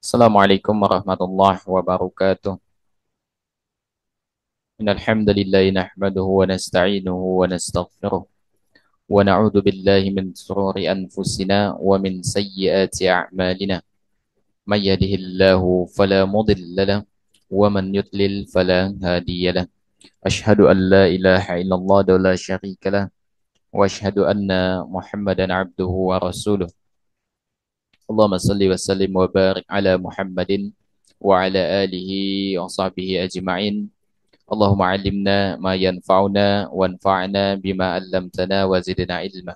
Assalamualaikum warahmatullahi wabarakatuh. Innal hamdalillah nahmaduhu wa nasta'inuhu wa nastaghfiruh wa na'udzu billahi min shururi anfusina wa min sayyiati a'malina. May yahdihillahu fala mudilla lahu wa man yudlil fala hadiya lahu. Ashhadu an la ilaha illallah wa la syarika lahu wa ashhadu anna Muhammadan 'abduhu wa rasuluh. Allahumma salli wa sallim wa barik ala Muhammadin wa ala alihi wa sahbihi ajma'in. اللهم علمنا ما ينفعنا وانفعنا بما علمتنا وزدنا علما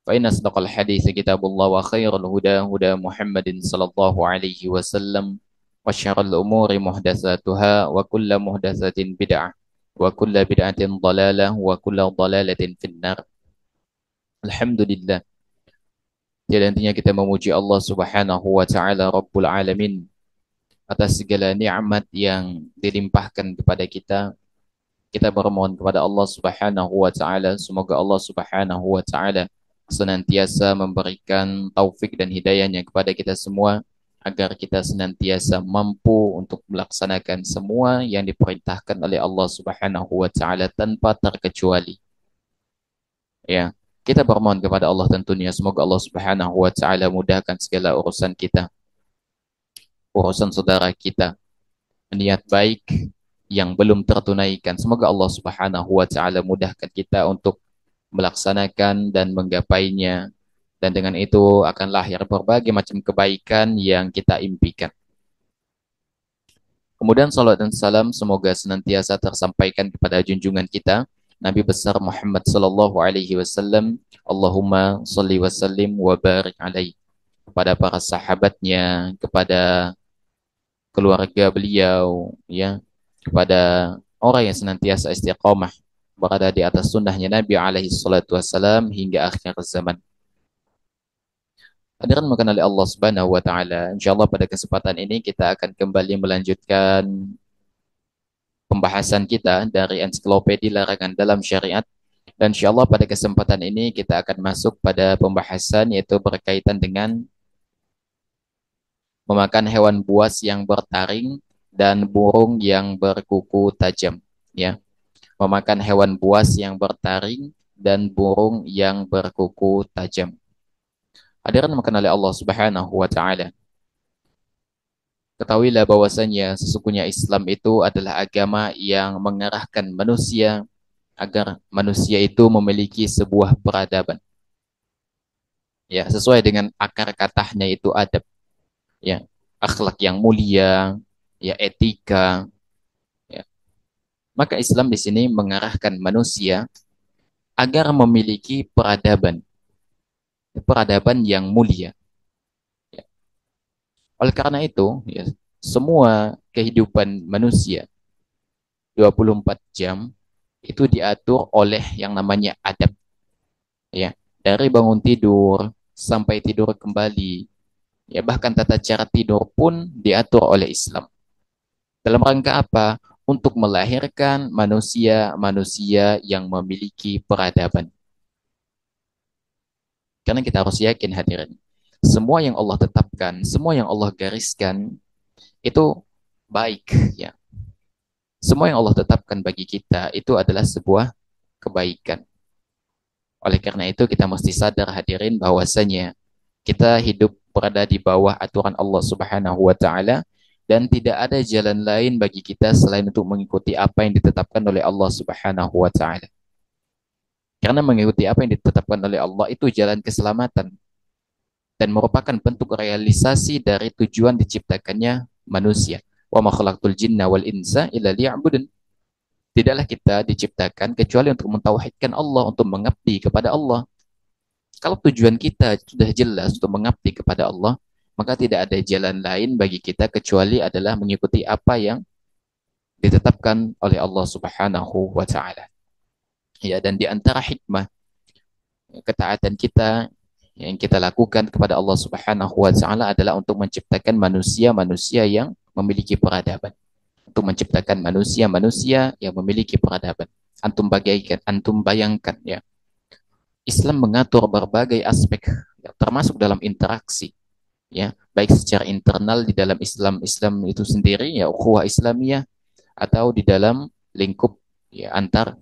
فإن أصدق الحديث كتاب الله وخير الهدى هدى محمد صلى الله عليه وسلم وشر الأمور محدثاتها وكل محدثة بدعة وكل بدعة ضلالة وكل ضلالة في النار. Alhamdulillah, tiada hentinya kita memuji Allah Subhanahu wa taala Rabbul Alamin atas segala nikmat yang dilimpahkan kepada kita. Kita bermohon kepada Allah Subhanahu wa taala, semoga Allah Subhanahu wa taala senantiasa memberikan taufik dan hidayahnya kepada kita semua agar kita senantiasa mampu untuk melaksanakan semua yang diperintahkan oleh Allah Subhanahu wa taala tanpa terkecuali. Ya, kita bermohon kepada Allah tentunya semoga Allah Subhanahu wa taala mudahkan segala urusan kita, urusan saudara kita, niat baik yang belum tertunaikan. Semoga Allah Subhanahu wa taala mudahkan kita untuk melaksanakan dan menggapainya, dan dengan itu akan lahir berbagai macam kebaikan yang kita impikan. Kemudian salat dan salam semoga senantiasa tersampaikan kepada junjungan kita Nabi besar Muhammad sallallahu alaihi wasallam. Allahumma shalli wa sallim wa barik alaihi, kepada para sahabatnya, kepada keluarga beliau, ya, kepada orang yang senantiasa istiqamah berada di atas sunnahnya Nabi alaihi salatu wassalam hingga akhir zaman. Hadirin makan oleh Allah Subhanahu wa taala. Insyaallah pada kesempatan ini kita akan kembali melanjutkan pembahasan kita dari ensiklopedia larangan dalam syariat, dan insyaallah pada kesempatan ini kita akan masuk pada pembahasan yaitu berkaitan dengan memakan hewan buas yang bertaring dan burung yang berkuku tajam, ya. Memakan hewan buas yang bertaring dan burung yang berkuku tajam. Hadirin makan oleh Allah Subhanahu wa taala. Ketahuilah bahwasanya sesungguhnya Islam itu adalah agama yang mengarahkan manusia agar manusia itu memiliki sebuah peradaban. Ya, sesuai dengan akar katanya itu adab, ya. Akhlak yang mulia, ya, etika, ya. Maka Islam di sini mengarahkan manusia agar memiliki peradaban, peradaban yang mulia. Ya. Oleh karena itu, ya, semua kehidupan manusia 24 jam itu diatur oleh yang namanya adab. Ya, dari bangun tidur sampai tidur kembali, ya, bahkan tata cara tidur pun diatur oleh Islam. Dalam rangka apa? Untuk melahirkan manusia-manusia yang memiliki peradaban. Karena kita harus yakin hadirin, semua yang Allah tetapkan, semua yang Allah gariskan itu baik, ya. Semua yang Allah tetapkan bagi kita itu adalah sebuah kebaikan. Oleh karena itu kita mesti sadar hadirin bahwasanya kita hidup berada di bawah aturan Allah Subhanahu wa taala, dan tidak ada jalan lain bagi kita selain untuk mengikuti apa yang ditetapkan oleh Allah Subhanahu wa taala. Karena mengikuti apa yang ditetapkan oleh Allah itu jalan keselamatan dan merupakan bentuk realisasi dari tujuan diciptakannya manusia. Wa ma khalaqtul jinna wal insa illa liya'budun. Tidaklah kita diciptakan kecuali untuk mentauhidkan Allah, untuk mengabdi kepada Allah. Kalau tujuan kita sudah jelas untuk mengabdi kepada Allah, maka tidak ada jalan lain bagi kita kecuali adalah mengikuti apa yang ditetapkan oleh Allah Subhanahu wa taala. Ya, dan di antara hikmah ketaatan kita yang kita lakukan kepada Allah Subhanahu wa taala adalah untuk menciptakan manusia-manusia yang memiliki peradaban. Untuk menciptakan manusia-manusia yang memiliki peradaban. Antum bayangkan, ya. Islam mengatur berbagai aspek, ya, termasuk dalam interaksi. ya, baik secara internal di dalam Islam itu sendiri, ya ukhuwah Islamiyah, atau di dalam lingkup, ya, antar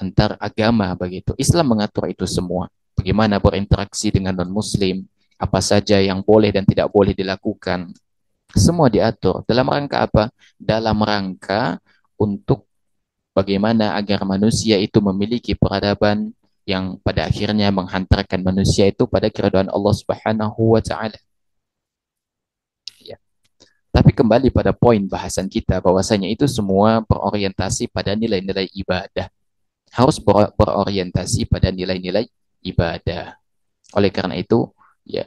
antar agama begitu. Islam mengatur itu semua. Bagaimana berinteraksi dengan non-muslim, apa saja yang boleh dan tidak boleh dilakukan. Semua diatur. Dalam rangka apa? Dalam rangka untuk bagaimana agar manusia itu memiliki peradaban yang pada akhirnya menghantarkan manusia itu pada keridhaan Allah Subhanahu wa taala. Ya. Tapi kembali pada poin bahasan kita bahwasanya itu semua berorientasi pada nilai-nilai ibadah. Harus berorientasi pada nilai-nilai ibadah. Oleh karena itu, ya,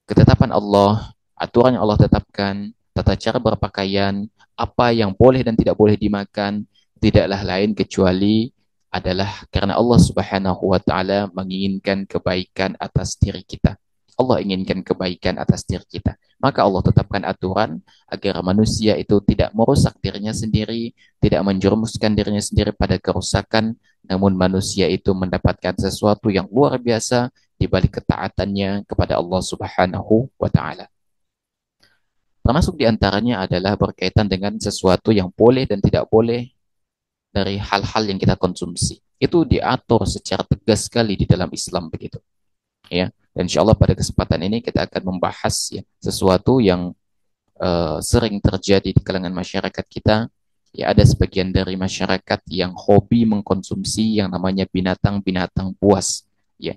ketetapan Allah, aturan yang Allah tetapkan, tata cara berpakaian, apa yang boleh dan tidak boleh dimakan, tidaklah lain kecuali adalah karena Allah Subhanahu wa taala menginginkan kebaikan atas diri kita. Allah inginkan kebaikan atas diri kita. Maka Allah tetapkan aturan agar manusia itu tidak merusak dirinya sendiri, tidak menjerumuskan dirinya sendiri pada kerusakan, namun manusia itu mendapatkan sesuatu yang luar biasa di balik ketaatannya kepada Allah Subhanahu wa taala. Termasuk diantaranya adalah berkaitan dengan sesuatu yang boleh dan tidak boleh dari hal-hal yang kita konsumsi. Itu diatur secara tegas sekali di dalam Islam begitu. Ya. Dan insya Allah pada kesempatan ini kita akan membahas, ya, sesuatu yang sering terjadi di kalangan masyarakat kita. Ya, ada sebagian dari masyarakat yang hobi mengkonsumsi yang namanya binatang-binatang buas. Ya,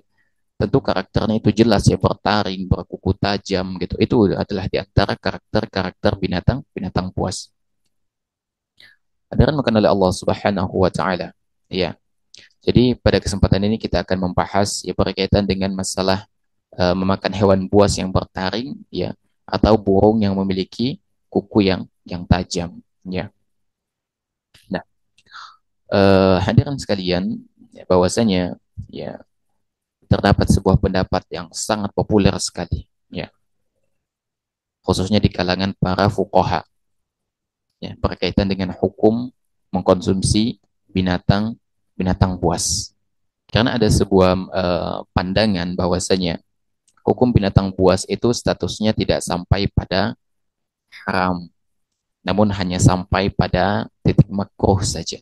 tentu karakternya itu jelas, ya, bertaring, berkuku tajam gitu. Itu adalah di antara karakter-karakter binatang buas. Dikatakan oleh Allah Subhanahu wa taala. Ya. Jadi pada kesempatan ini kita akan membahas, ya, berkaitan dengan masalah memakan hewan buas yang bertaring, ya, atau burung yang memiliki kuku yang tajam, ya. Nah, hadirin sekalian, ya, bahwasanya, ya, terdapat sebuah pendapat yang sangat populer sekali, ya, khususnya di kalangan para fuqaha, ya, berkaitan dengan hukum mengkonsumsi binatang binatang buas. Karena ada sebuah pandangan bahwasanya hukum binatang buas itu statusnya tidak sampai pada haram, namun hanya sampai pada titik makruh saja.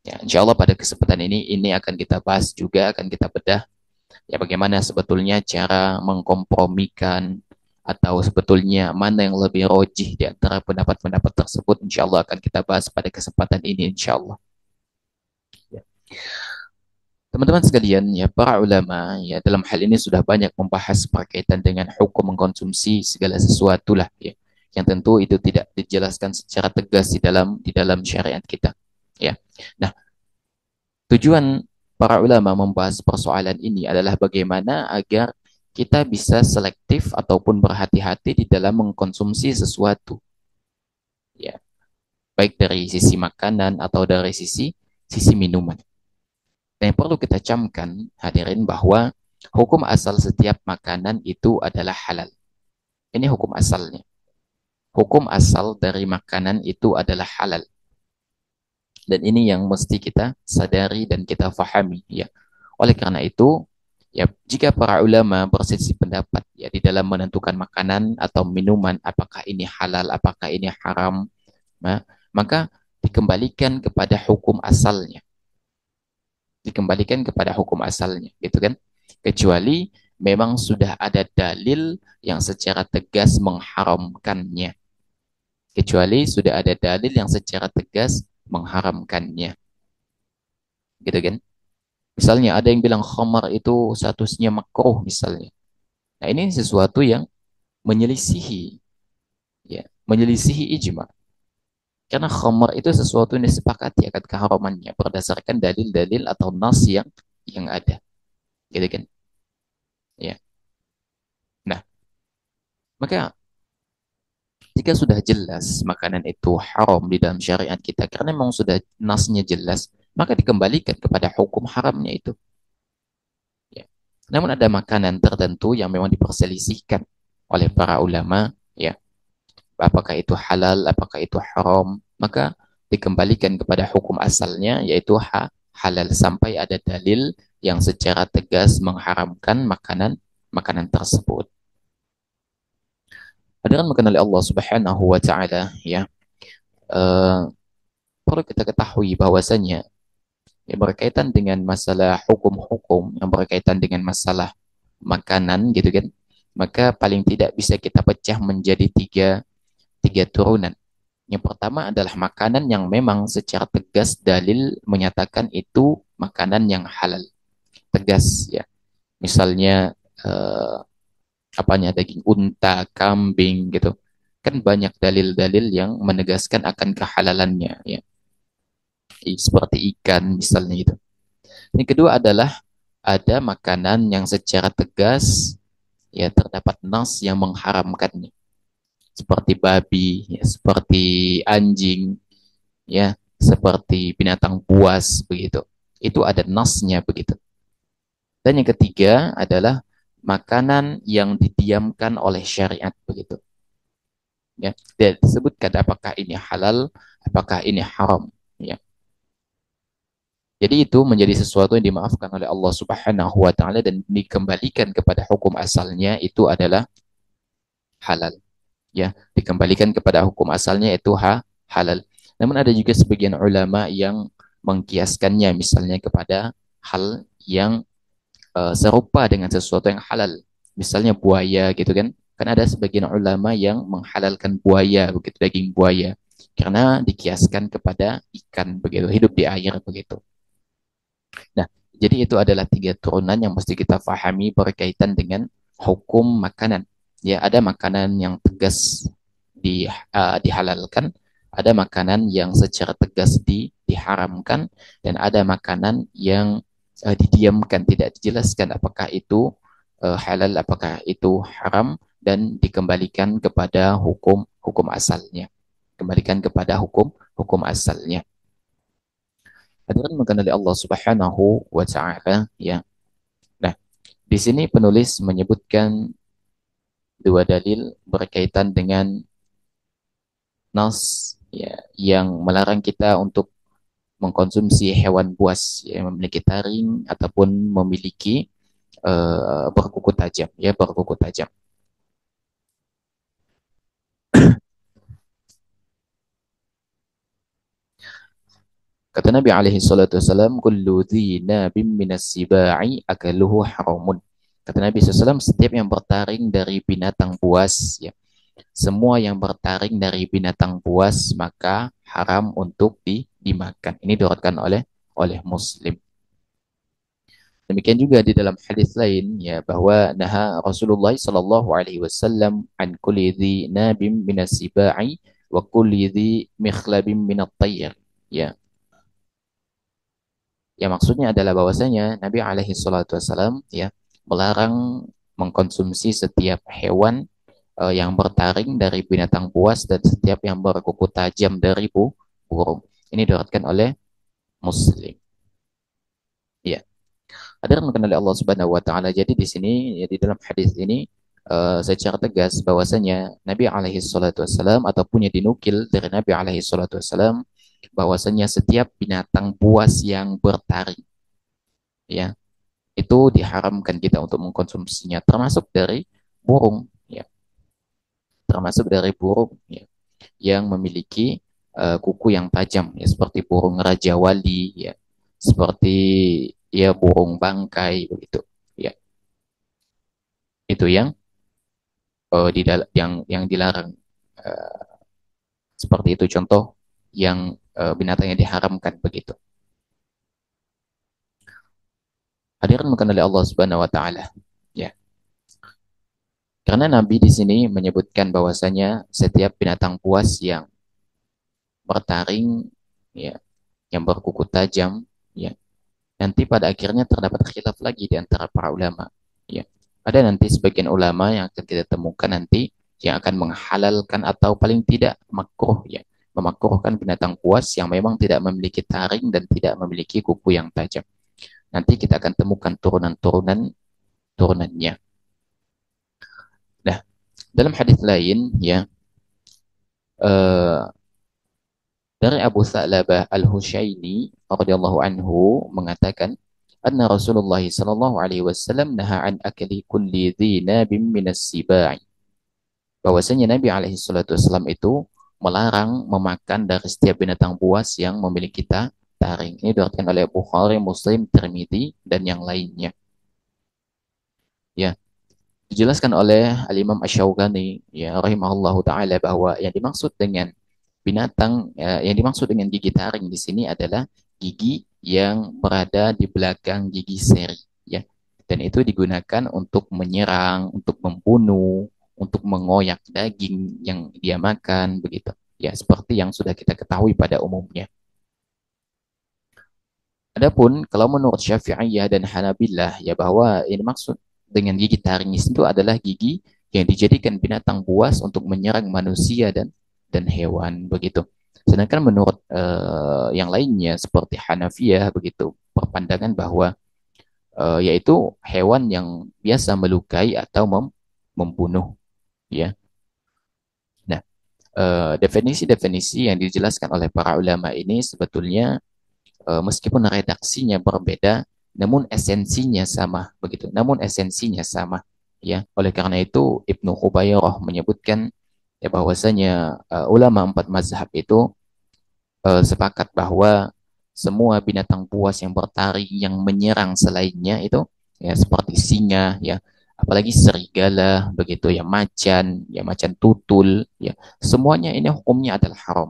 Ya, insya Allah pada kesempatan ini akan kita bahas juga, akan kita bedah, ya, bagaimana sebetulnya cara mengkompromikan atau sebetulnya mana yang lebih rojih di antara pendapat-pendapat tersebut. Insya Allah akan kita bahas pada kesempatan ini, insya Allah. Ya. Teman-teman sekalian, ya, para ulama, ya, dalam hal ini sudah banyak membahas berkaitan dengan hukum mengkonsumsi segala sesuatu lah, ya, yang tentu itu tidak dijelaskan secara tegas di dalam syariat kita, ya. Nah, tujuan para ulama membahas persoalan ini adalah bagaimana agar kita bisa selektif ataupun berhati-hati di dalam mengkonsumsi sesuatu, ya, baik dari sisi makanan atau dari sisi minuman. Dan yang perlu kita camkan, hadirin, bahwa hukum asal setiap makanan itu adalah halal. Ini hukum asalnya. Hukum asal dari makanan itu adalah halal. Dan ini yang mesti kita sadari dan kita fahami, ya. Oleh karena itu, ya, jika para ulama berselisih pendapat, ya, di dalam menentukan makanan atau minuman apakah ini halal, apakah ini haram, maka dikembalikan kepada hukum asalnya. Dikembalikan kepada hukum asalnya, gitu kan? Kecuali memang sudah ada dalil yang secara tegas mengharamkannya. Kecuali sudah ada dalil yang secara tegas mengharamkannya, gitu kan? Misalnya ada yang bilang khamar itu statusnya makruh misalnya. Nah, ini sesuatu yang menyelisihi, ya, menyelisihi ijma. Karena khamar itu sesuatu yang disepakati akan keharamannya berdasarkan dalil-dalil atau nas yang ada, gitu kan? Ya. Nah, maka jika sudah jelas makanan itu haram di dalam syariat kita karena memang sudah nasnya jelas, maka dikembalikan kepada hukum haramnya itu. Ya. Namun ada makanan tertentu yang memang diperselisihkan oleh para ulama, ya, apakah itu halal, apakah itu haram, maka dikembalikan kepada hukum asalnya, yaitu halal sampai ada dalil yang secara tegas mengharamkan makanan makanan tersebut. Hadirin mengenali Allah Subhanahu wa taala ya. Eh, Perlu kita ketahui bahwasanya yang berkaitan dengan masalah hukum-hukum yang berkaitan dengan masalah makanan gitu kan, maka paling tidak bisa kita pecah menjadi tiga tiga turunan. Yang pertama adalah makanan yang memang secara tegas dalil menyatakan itu makanan yang halal, tegas ya. Misalnya eh, apanya, daging unta, kambing gitu. Kan banyak dalil-dalil yang menegaskan akan kehalalannya ya. Seperti ikan misalnya gitu. Yang kedua adalah ada makanan yang secara tegas ya terdapat nas yang mengharamkannya. Seperti babi, ya, seperti anjing, ya, seperti binatang buas begitu. Itu ada nasnya begitu. Dan yang ketiga adalah makanan yang didiamkan oleh syariat begitu. Ya, tidak disebutkan apakah ini halal, apakah ini haram. Ya. Jadi itu menjadi sesuatu yang dimaafkan oleh Allah Subhanahu wa taala dan dikembalikan kepada hukum asalnya itu adalah halal. Ya, dikembalikan kepada hukum asalnya itu halal. Namun ada juga sebagian ulama yang mengkiaskannya misalnya kepada hal yang serupa dengan sesuatu yang halal. Misalnya buaya gitu kan. Kan ada sebagian ulama yang menghalalkan buaya, begitu daging buaya. Karena dikiaskan kepada ikan begitu, hidup di air begitu. Nah, jadi itu adalah tiga turunan yang mesti kita pahami berkaitan dengan hukum makanan. Ya, ada makanan yang tegas dihalalkan, ada makanan yang secara tegas diharamkan, dan ada makanan yang didiamkan, tidak dijelaskan apakah itu halal, apakah itu haram, dan dikembalikan kepada hukum hukum asalnya. Kembalikan kepada hukum hukum asalnya. Hadirin mengenali Allah Subhanahu wa taala ya. Nah, di sini penulis menyebutkan dua dalil berkaitan dengan nas ya yang melarang kita untuk mengkonsumsi hewan buas yang memiliki taring ataupun memiliki berkuku tajam ya, berkuku tajam. Kata Nabi alaihi salatu wasalam, kullu dhi nabim minas sibai akaluhu haramun. Kata Nabi SAW, setiap yang bertaring dari binatang buas ya, semua yang bertaring dari binatang buas maka haram untuk dimakan. Ini diriwayatkan oleh Muslim. Demikian juga di dalam hadis lain ya, bahwa naha Rasulullah sallallahu alaihi wasallam an kulli dhi nabim minas sibai wa kulli dhi mikhlabim minat tayr. Ya, yang maksudnya adalah bahwasanya Nabi alaihi salatu wasallam ya melarang mengkonsumsi setiap hewan yang bertaring dari binatang buas dan setiap yang berkuku tajam dari burung. Ini diriwayatkan oleh Muslim. Ya, ada yang mengenali Allah Subhanahu wa taala. Jadi di sini ya, di dalam hadis ini secara tegas bahwasanya Nabi alaihi salatu wasallam ataupun yang dinukil dari Nabi alaihi salatu wasallam bahwasanya setiap binatang buas yang bertaring ya itu diharamkan kita untuk mengkonsumsinya, termasuk dari burung ya, termasuk dari burung ya yang memiliki kuku yang tajam ya, seperti burung raja wali ya, seperti ya burung bangkai begitu ya. Itu yang yang dilarang. Eh, Seperti itu contoh yang binatang yang diharamkan begitu. Hadirin mengenali Allah Subhanahu wa taala. Ya. Karena Nabi di sini menyebutkan bahwasanya setiap binatang buas yang bertaring ya, yang berkuku tajam ya, nanti pada akhirnya terdapat khilaf lagi di antara para ulama ya. Ada nanti sebagian ulama yang akan kita temukan nanti yang akan menghalalkan atau paling tidak makruh ya, memakruhkan binatang buas yang memang tidak memiliki taring dan tidak memiliki kuku yang tajam. Nanti kita akan temukan turunan-turunan turunannya. Nah, dalam hadis lain ya, eh, dari Abu Tha'labah Al-Hushaini radhiyallahu anhu mengatakan, anna Rasulullah sallallahu alaihi wasallam naha an akli kulli dhi nabim minas sibai. bahwasanya Nabi alaihi salatu wasallam itu melarang memakan dari setiap binatang buas yang memiliki taring. Ini diriwayatkan oleh Bukhari, Muslim, Tirmidzi dan yang lainnya. Ya, dijelaskan oleh Al-Imam Asy-Syaukani ya rahimahullahu taala bahwa yang dimaksud dengan yang dimaksud dengan gigi taring di sini adalah gigi yang berada di belakang gigi seri ya. Dan itu digunakan untuk menyerang, untuk membunuh, untuk mengoyak daging yang dia makan begitu. Ya, seperti yang sudah kita ketahui pada umumnya. Adapun kalau menurut Syafi'iyah dan Hanabilah ya bahwa ini maksud dengan gigi taringis itu adalah gigi yang dijadikan binatang buas untuk menyerang manusia dan hewan begitu. Sedangkan menurut yang lainnya seperti Hanafiyah begitu berpandangan bahwa yaitu hewan yang biasa melukai atau membunuh ya. Nah, definisi-definisi yang dijelaskan oleh para ulama ini sebetulnya meskipun redaksinya berbeda, namun esensinya sama begitu. Namun esensinya sama, ya. Oleh karena itu Ibnu Khubairah menyebutkan ya bahwasanya ulama empat mazhab itu sepakat bahwa semua binatang buas yang bertaring yang menyerang selainnya itu ya seperti singa ya apalagi serigala begitu ya macan tutul ya semuanya ini hukumnya adalah haram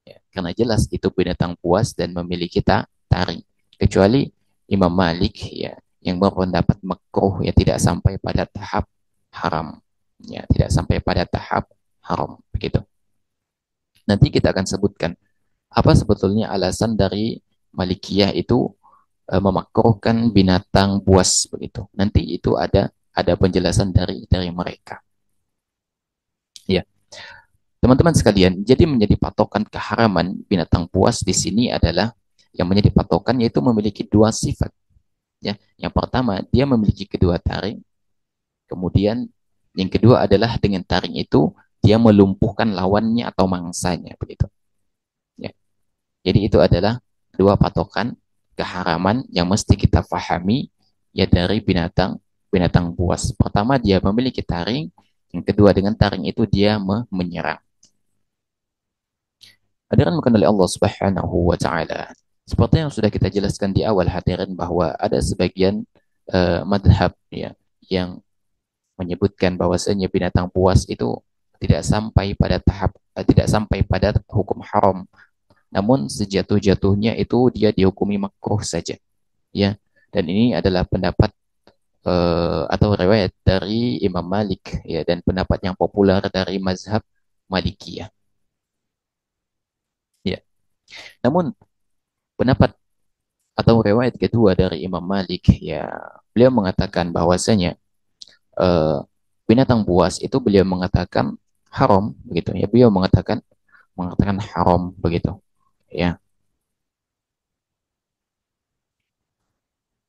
ya, karena jelas itu binatang buas dan memiliki taring. Kecuali Imam Malik ya yang berpendapat makruh ya tidak sampai pada tahap haram. Ya, tidak sampai pada tahap haram begitu. Nanti kita akan sebutkan apa sebetulnya alasan dari Malikiyah itu memakruhkan binatang buas begitu. Nanti itu ada penjelasan dari mereka. Ya. Teman-teman sekalian, jadi menjadi patokan keharaman binatang buas di sini adalah yang menjadi patokan yaitu memiliki dua sifat. Ya, yang pertama dia memiliki kedua taring, kemudian yang kedua adalah dengan taring itu dia melumpuhkan lawannya atau mangsanya begitu. Ya, jadi itu adalah dua patokan keharaman yang mesti kita fahami ya dari binatang binatang buas. Pertama dia memiliki taring, yang kedua dengan taring itu dia menyerang. Hadirin bukan oleh Allah Subhanahu wa taala. Seperti yang sudah kita jelaskan di awal hadirin bahwa ada sebagian madhab ya yang menyebutkan bahwasanya binatang buas itu tidak sampai pada hukum haram. Namun sejatuh-jatuhnya itu dia dihukumi makruh saja. Ya. Dan ini adalah pendapat atau riwayat dari Imam Malik ya dan pendapat yang populer dari mazhab Malikiyah. Ya. Namun pendapat atau riwayat kedua dari Imam Malik ya beliau mengatakan bahwasanya eh, binatang buas itu beliau mengatakan haram begitu ya beliau mengatakan haram begitu ya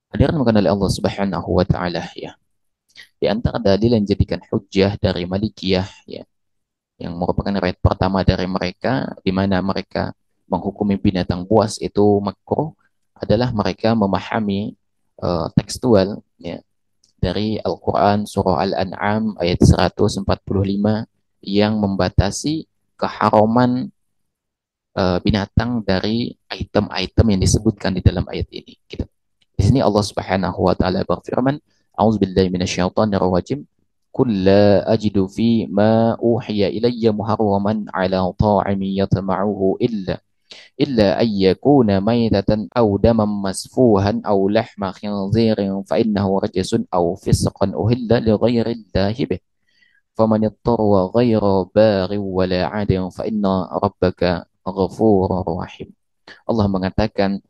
hadirin bukan oleh Allah Subhanahu wa taala ya di antara dalil yang jadikan hujjah dari Malikiyah ya yang merupakan riwayat pertama dari mereka di mana mereka menghukumi binatang buas itu makruh adalah mereka memahami tekstual ya dari Al-Quran Surah Al-An'am ayat 145 yang membatasi keharaman binatang dari item-item yang disebutkan di dalam ayat ini. Gitu. Di sini Allah Subhanahu wa taala berfirman, "A'udzubillahi minasyaitonir rajim. Qul la ajidu fi ma uhiya ilayya muharraman 'ala ta'imin yatma'uhu إلا أن يكون ميتة أو دما مسفوحا أو لحم خنزير فإنه رجس أو فسقا أهل لغير الله به فمن اضطر غير باغ ولا عاد فإن ربك غفور رحيم. Allah mengatakan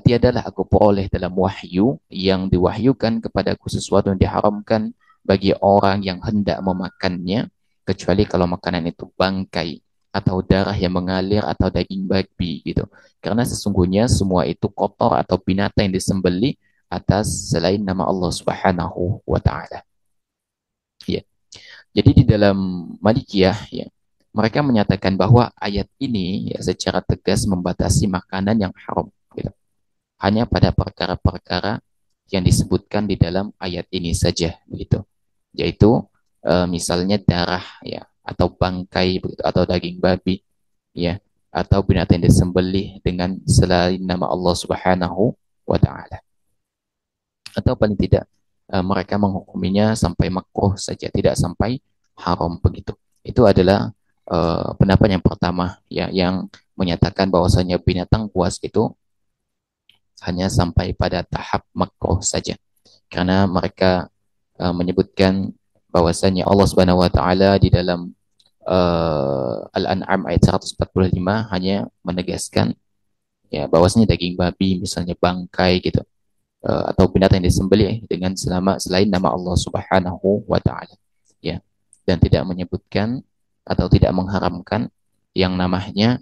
tiadalah aku peroleh dalam wahyu yang diwahyukan kepadaku sesuatu yang diharamkan bagi orang yang hendak memakannya kecuali kalau makanan itu bangkai atau darah yang mengalir atau daging babi gitu. Karena sesungguhnya semua itu kotor atau binatang yang disembeli atas selain nama Allah Subhanahu wa taala. Ya. Jadi di dalam Malikiyah ya, mereka menyatakan bahwa ayat ini ya secara tegas membatasi makanan yang haram gitu. Hanya pada perkara-perkara yang disebutkan di dalam ayat ini saja begitu. Yaitu misalnya darah ya atau bangkai begitu atau daging babi ya atau binatang yang disembelih dengan selain nama Allah Subhanahu wa taala atau paling tidak mereka menghukuminya sampai makruh saja tidak sampai haram begitu. Itu adalah pendapat yang pertama ya yang menyatakan bahwasanya binatang buas itu hanya sampai pada tahap makruh saja karena mereka menyebutkan bahwasanya Allah Subhanahu wa taala di dalam Al-An'am ayat 145 hanya menegaskan ya bahwasanya daging babi misalnya bangkai gitu atau binatang yang disembelih dengan selain nama Allah Subhanahu wa taala ya dan tidak menyebutkan atau tidak mengharamkan yang namanya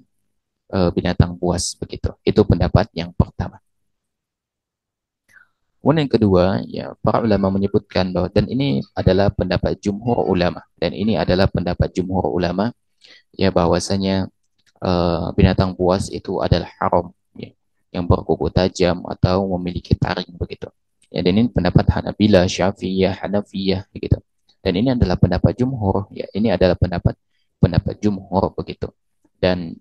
binatang buas begitu. Itu pendapat yang pertama. Kemudian yang kedua, ya para ulama menyebutkan bahwa dan ini adalah pendapat jumhur ulama dan ini adalah pendapat jumhur ulama ya bahwasanya binatang buas itu adalah haram ya, yang berkuku tajam atau memiliki taring begitu. Ya, dan ini pendapat Hanabila, Syafi'iyah, Hanafiyah gitu. Dan ini adalah pendapat jumhur ya, ini adalah pendapat pendapat jumhur begitu. Dan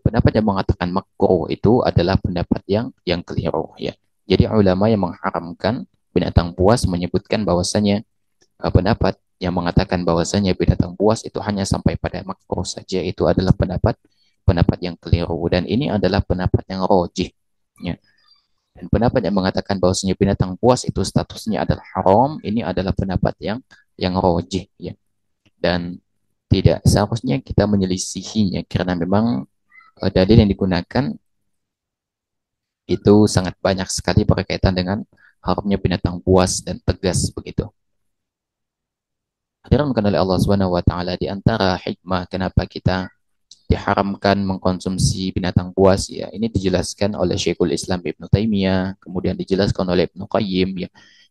pendapat yang mengatakan makruh itu adalah pendapat yang keliru ya. Jadi ulama yang mengharamkan binatang buas menyebutkan bahwasanya pendapat yang mengatakan bahwasanya binatang buas itu hanya sampai pada makruh saja itu adalah pendapat pendapat yang keliru dan ini adalah pendapat yang rojih ya. Dan pendapat yang mengatakan bahwasanya binatang buas itu statusnya adalah haram ini adalah pendapat yang rojih ya. Dan tidak seharusnya kita menyelisihinya karena memang dalil yang digunakan itu sangat banyak sekali berkaitan dengan haramnya binatang buas dan tegas begitu. Diharamkan oleh Allah Subhanahu wa taala di antara hikmah kenapa kita diharamkan mengkonsumsi binatang buas ya. Ini dijelaskan oleh Syekhul Islam Ibnu Taimiyah, kemudian dijelaskan oleh Ibnu Qayyim ya.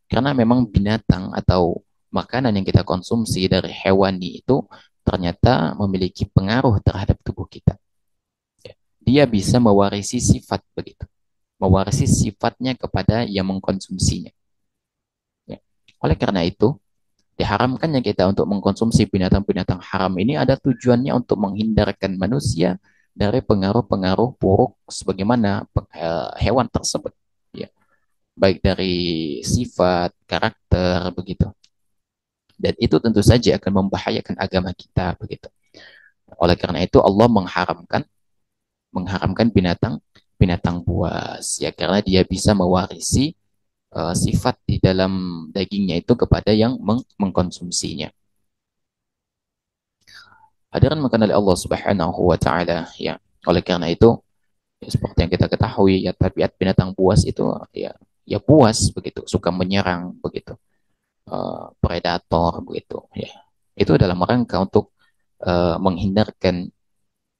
Karena memang binatang atau makanan yang kita konsumsi dari hewani itu ternyata memiliki pengaruh terhadap tubuh kita. Ya. Dia bisa mewarisi sifat begitu. Mewarisi sifatnya kepada yang mengkonsumsinya. Ya. Oleh karena itu, diharamkannya kita untuk mengkonsumsi binatang-binatang haram ini ada tujuannya untuk menghindarkan manusia dari pengaruh-pengaruh buruk sebagaimana hewan tersebut ya baik dari sifat karakter begitu dan itu tentu saja akan membahayakan agama kita begitu oleh karena itu Allah mengharamkan binatang binatang buas ya karena dia bisa mewarisi sifat di dalam dagingnya itu kepada yang mengkonsumsinya. Hadiran makan oleh Allah Subhanahu wa taala ya. Oleh karena itu ya, seperti yang kita ketahui ya tabiat binatang buas itu ya ya buas begitu, suka menyerang begitu. Predator begitu ya. Itu dalam rangka untuk menghindarkan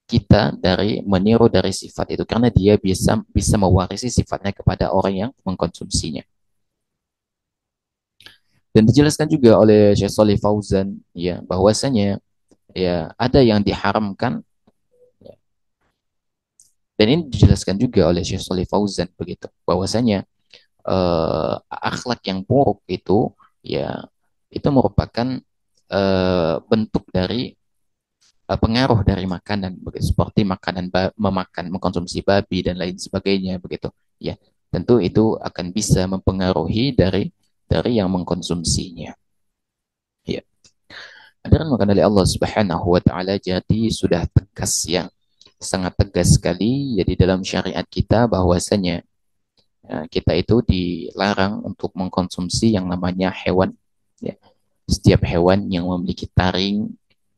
kita dari meniru dari sifat itu karena dia bisa bisa mewarisi sifatnya kepada orang yang mengkonsumsinya. Dan dijelaskan juga oleh Syekh Shalih Fauzan ya bahwasanya ya ada yang diharamkan ya, dan ini dijelaskan juga oleh Syekh Shalih Fauzan begitu bahwasanya akhlak yang buruk itu ya itu merupakan bentuk dari pengaruh dari makanan begitu seperti makanan memakan mengkonsumsi babi dan lain sebagainya begitu ya tentu itu akan bisa mempengaruhi dari yang mengkonsumsinya ya dan makan dari Allah Subhanahu wa taala jadi sudah tegas ya sangat tegas sekali jadi dalam syariat kita bahwasanya kita itu dilarang untuk mengkonsumsi yang namanya hewan. Ya. Setiap hewan yang memiliki taring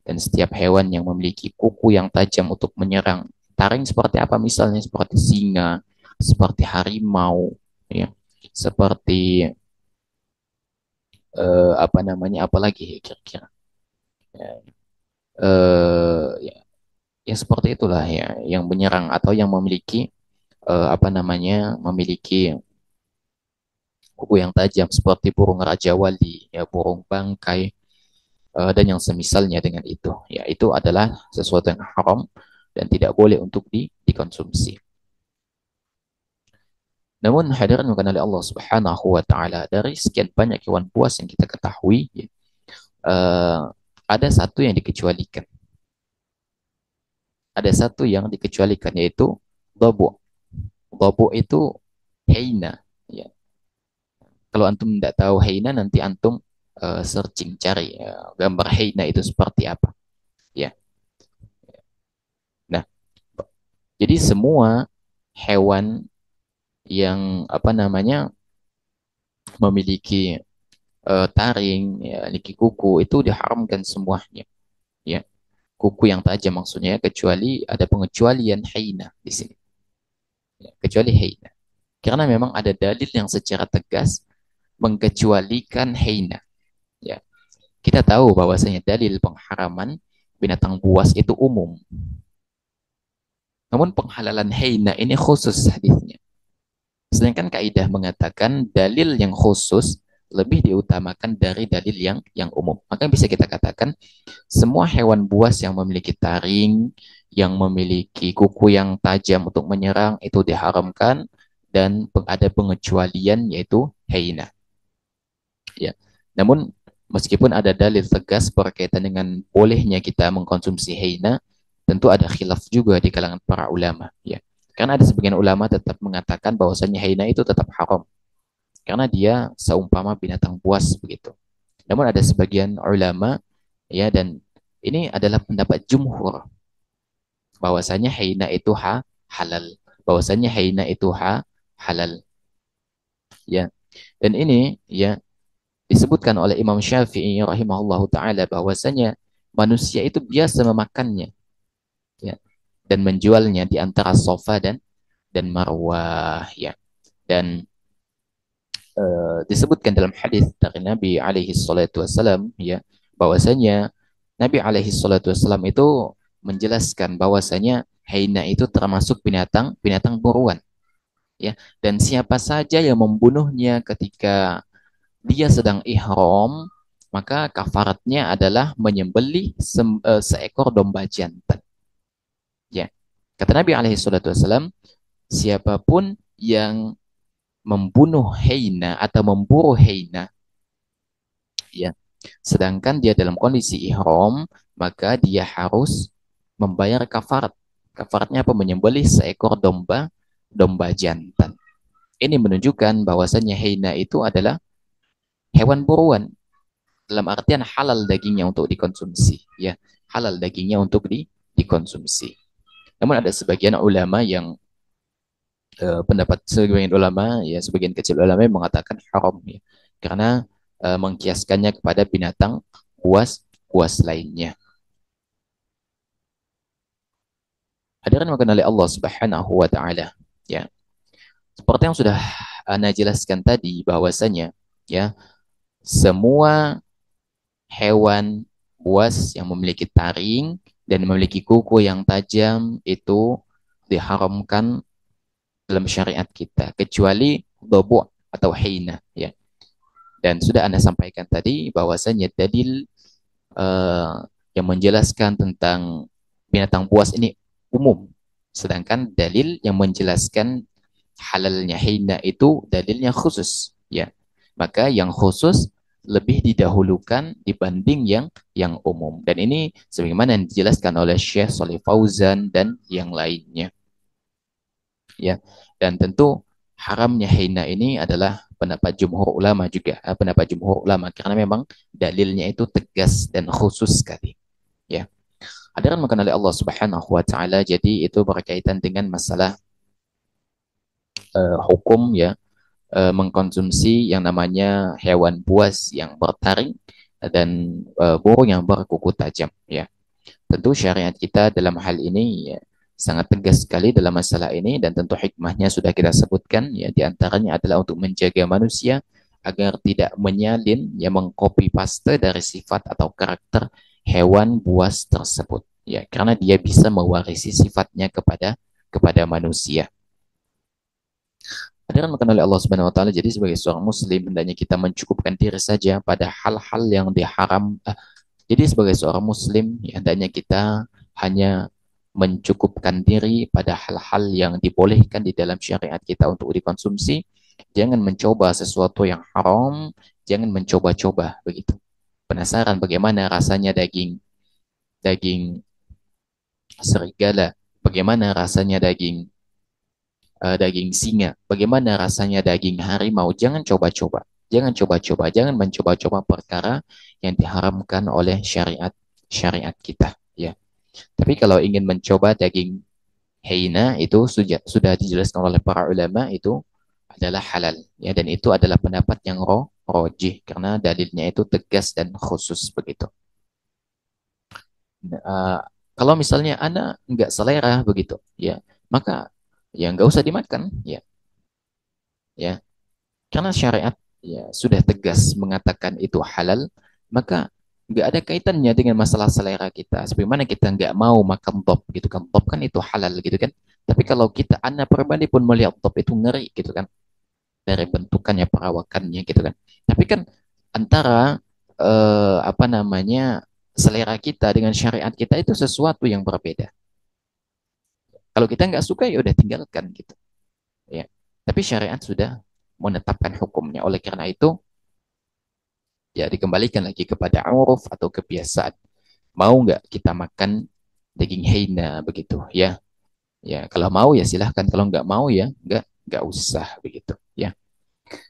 dan setiap hewan yang memiliki kuku yang tajam untuk menyerang. Taring seperti apa? Misalnya seperti singa, seperti harimau, ya, seperti apa namanya? Apalagi kira-kira. Ya, ya, ya seperti itulah ya, yang menyerang atau yang memiliki apa namanya? Memiliki kuku yang tajam seperti burung raja wali, ya burung bangkai dan yang semisalnya dengan itu. Ya, itu adalah sesuatu yang haram dan tidak boleh untuk dikonsumsi. Namun hadirin bukan oleh Allah Subhanahu wa taala, dari sekian banyak hewan buas yang kita ketahui, ya, eh, ada satu yang dikecualikan. Ada satu yang dikecualikan, yaitu dobo. Dobo itu hyena. Ya. Kalau antum tidak tahu hyena, nanti antum searching cari gambar hyena itu seperti apa. Ya. Nah, jadi semua hewan yang apa namanya memiliki taring, ya, memiliki kuku itu diharamkan semuanya. Ya, kuku yang tajam maksudnya, kecuali ada pengecualian hyena di sini. Ya, kecuali hyena. Karena memang ada dalil yang secara tegas mengkecualikan hyena. Ya, kita tahu bahwasanya dalil pengharaman binatang buas itu umum. Namun penghalalan hyena ini khusus hadisnya. Sedangkan kaidah mengatakan dalil yang khusus lebih diutamakan dari dalil yang umum. Maka bisa kita katakan semua hewan buas yang memiliki taring, yang memiliki kuku yang tajam untuk menyerang itu diharamkan, dan ada pengecualian yaitu hyena. Ya. Namun meskipun ada dalil tegas berkaitan dengan bolehnya kita mengkonsumsi hyena, tentu ada khilaf juga di kalangan para ulama. Ya. Karena ada sebagian ulama tetap mengatakan bahwasanya hyena itu tetap haram karena dia seumpama binatang buas begitu. Namun ada sebagian ulama, ya, dan ini adalah pendapat jumhur bahwasanya hyena itu halal, bahwasanya hyena itu halal, ya. Dan ini, ya, disebutkan oleh Imam Syafi'i rahimahullahu taala bahwasanya manusia itu biasa memakannya, ya, dan menjualnya di antara Safa dan Marwah, ya. Dan disebutkan dalam hadis dari Nabi alaihi salatu wasallam, ya, bahwasanya Nabi alaihi salatu wasallam itu menjelaskan bahwasanya hyena itu termasuk binatang binatang buruan, ya, dan siapa saja yang membunuhnya ketika dia sedang ihram, maka kafaratnya adalah menyembelih seekor domba jantan, ya. Kata Nabi alaihi salatu wasallam, siapapun yang membunuh hyena atau memburu hyena, ya, sedangkan dia dalam kondisi ihram, maka dia harus membayar kafarat. Kafaratnya apa? Menyembelih seekor domba domba jantan. Ini menunjukkan bahwasannya hyena itu adalah hewan buruan, dalam artian halal dagingnya untuk dikonsumsi, ya, halal dagingnya untuk dikonsumsi. Namun ada sebagian ulama yang pendapat sebagian ulama, ya, sebagian kecil ulama yang mengatakan haram, ya, karena mengkiaskannya kepada binatang buas buas lainnya. Hadirin makan oleh Allah Subhanahu wa taala, ya. Seperti yang sudah Ana jelaskan tadi bahwasanya, ya, semua hewan buas yang memiliki taring dan memiliki kuku yang tajam itu diharamkan dalam syariat kita, kecuali dobo atau hyena, ya. Dan sudah Anda sampaikan tadi bahwasanya dalil eh, yang menjelaskan tentang binatang buas ini umum, sedangkan dalil yang menjelaskan halalnya hyena itu dalilnya khusus, ya. Maka yang khusus lebih didahulukan dibanding yang umum. Dan ini sebagaimana yang dijelaskan oleh Syekh Shalih Fauzan dan yang lainnya, ya. Dan tentu haramnya hyena ini adalah pendapat jumhur ulama juga, pendapat jumhur ulama, karena memang dalilnya itu tegas dan khusus sekali, ya. Hadirin makan oleh Allah Subhanahu wa taala, jadi itu berkaitan dengan masalah hukum, ya, mengkonsumsi yang namanya hewan buas yang bertaring dan burung yang berkuku tajam, ya. Tentu syariat kita dalam hal ini, ya, sangat tegas sekali dalam masalah ini, dan tentu hikmahnya sudah kita sebutkan, ya, di antaranya adalah untuk menjaga manusia agar tidak menyalin, ya, mengcopy paste dari sifat atau karakter hewan buas tersebut, ya, karena dia bisa mewarisi sifatnya kepada manusia. Hadirin makan oleh Allah Subhanahu wa taala, jadi sebagai seorang muslim hendaknya kita mencukupkan diri saja pada hal-hal yang diharam. Jadi sebagai seorang muslim, ya, hendaknya kita hanya mencukupkan diri pada hal-hal yang dibolehkan di dalam syariat kita untuk dikonsumsi. Jangan mencoba sesuatu yang haram, jangan mencoba-coba begitu. Penasaran bagaimana rasanya daging daging serigala, bagaimana rasanya daging singa, bagaimana rasanya daging harimau. Jangan coba-coba. Jangan coba-coba, jangan mencoba-coba perkara yang diharamkan oleh syariat kita, ya. Tapi kalau ingin mencoba daging Heina itu sudah dijelaskan oleh para ulama itu adalah halal, ya, dan itu adalah pendapat yang rojih karena dalilnya itu tegas dan khusus begitu. Uh, Kalau misalnya Anda nggak selera begitu, ya, maka ya nggak usah dimakan, ya, karena syariat ya sudah tegas mengatakan itu halal, maka nggak ada kaitannya dengan masalah selera kita. Sebagaimana kita nggak mau makan top gitu kan, top kan itu halal gitu kan. Tapi kalau kita, anak pribadi pun melihat top itu ngeri gitu kan, dari bentukannya, perawakannya gitu kan. Tapi kan antara apa namanya selera kita dengan syariat kita itu sesuatu yang berbeda. Kalau kita nggak suka ya udah tinggalkan gitu. Ya. Tapi syariat sudah menetapkan hukumnya. Oleh karena itu ya dikembalikan lagi kepada uruf atau kebiasaan. Mau nggak kita makan daging heina begitu, ya? Ya kalau mau ya silahkan, kalau nggak mau ya nggak usah begitu, ya.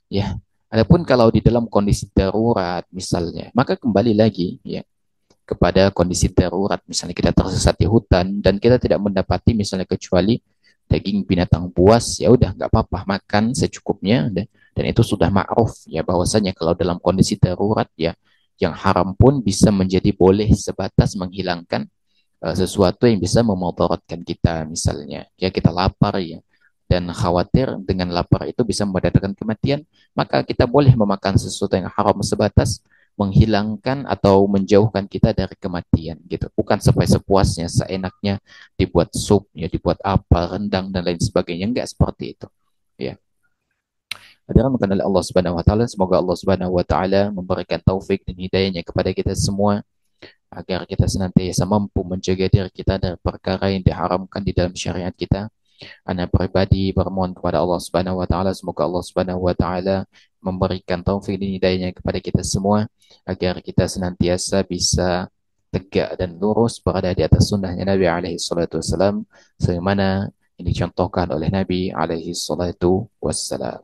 Ya. Adapun kalau di dalam kondisi darurat misalnya, maka kembali lagi ya kepada kondisi darurat. Misalnya kita tersesat di hutan dan kita tidak mendapati misalnya kecuali daging binatang buas, ya udah nggak apa-apa, makan secukupnya, dan itu sudah ma'ruf ya bahwasanya kalau dalam kondisi darurat ya yang haram pun bisa menjadi boleh sebatas menghilangkan sesuatu yang bisa memudaratkan kita, misalnya ya kita lapar ya dan khawatir dengan lapar itu bisa mendatangkan kematian, maka kita boleh memakan sesuatu yang haram sebatas menghilangkan atau menjauhkan kita dari kematian gitu. Bukan sampai sepuasnya, seenaknya dibuat sup, ya dibuat apa, rendang dan lain sebagainya. Enggak seperti itu. Ya. Dirahmatan oleh Allah Subhanahu wa taala, semoga Allah Subhanahu wa taala memberikan taufik dan hidayahnya kepada kita semua agar kita senantiasa mampu menjaga diri kita dari perkara yang diharamkan di dalam syariat kita. Ana pribadi bermohon kepada Allah Subhanahu wa taala, semoga Allah Subhanahu wa taala memberikan taufik dan hidayahnya kepada kita semua agar kita senantiasa bisa tegak dan lurus berada di atas sunnahnya Nabi alaihi salatu wassalam sebagaimana yang dicontohkan oleh Nabi alaihi salatu wassalam.